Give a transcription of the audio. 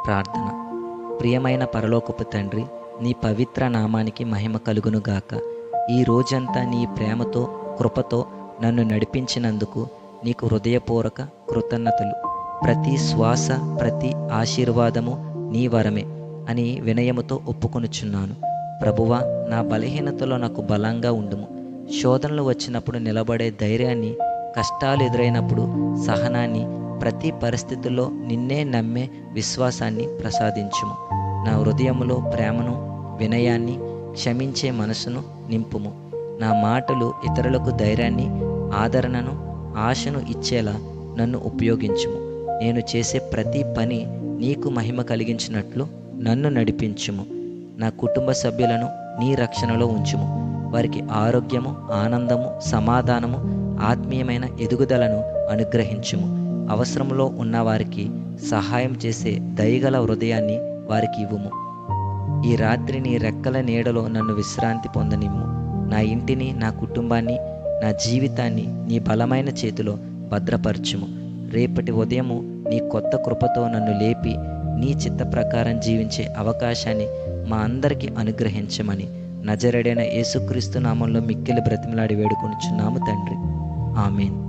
ప్రార్థన. ప్రియమైన పరలోకపు తండ్రి, నీ పవిత్ర నామానికి మహిమ కలుగునుగాక. ఈ రోజంతా నీ ప్రేమతో, కృపతో నన్ను నడిపించినందుకు నీకు హృదయపూర్వక కృతజ్ఞతలు. ప్రతి శ్వాస, ప్రతి ఆశీర్వాదము నీ వరమే అని వినయముతో ఒప్పుకొనుచున్నాను. ప్రభువా, నా బలహీనతలో నాకు బలంగా ఉండుము. శోధనలు వచ్చినప్పుడు నిలబడే ధైర్యాన్ని, కష్టాలు ఎదురైనప్పుడు సహనాన్ని, ప్రతి పరిస్థితుల్లో నిన్నే నమ్మే విశ్వాసాన్ని ప్రసాదించుము. నా హృదయములో ప్రేమను, వినయాన్ని, క్షమించే మనసును నింపుము. నా మాటలు ఇతరులకు ధైర్యాన్ని, ఆదరణను, ఆశను ఇచ్చేలా నన్ను ఉపయోగించుము. నేను చేసే ప్రతి పని నీకు మహిమ కలిగించినట్లు నన్ను నడిపించుము. నా కుటుంబ సభ్యులను నీ రక్షణలో ఉంచుము. వారికి ఆరోగ్యము, ఆనందము, సమాధానము, ఆత్మీయమైన ఎదుగుదలను అనుగ్రహించుము. అవసరంలో ఉన్నవారికి సహాయం చేసే దయగల హృదయాన్ని వారికి ఇవ్వుము. ఈ రాత్రి నీ రెక్కల నీడలో నన్ను విశ్రాంతి పొందనిమ్ము. నా ఇంటిని, నా కుటుంబాన్ని, నా జీవితాన్ని నీ బలమైన చేతిలో భద్రపరచుము. రేపటి ఉదయము నీ కొత్త కృపతో నన్ను లేపి నీ చిత్త ప్రకారం జీవించే అవకాశాన్ని మా అందరికీ అనుగ్రహించమని నజరేయుడైన యేసుక్రీస్తు నామంలో మిక్కిలి బ్రతిమలాడి వేడుకొనుచున్నాము తండ్రి. ఆమేన్.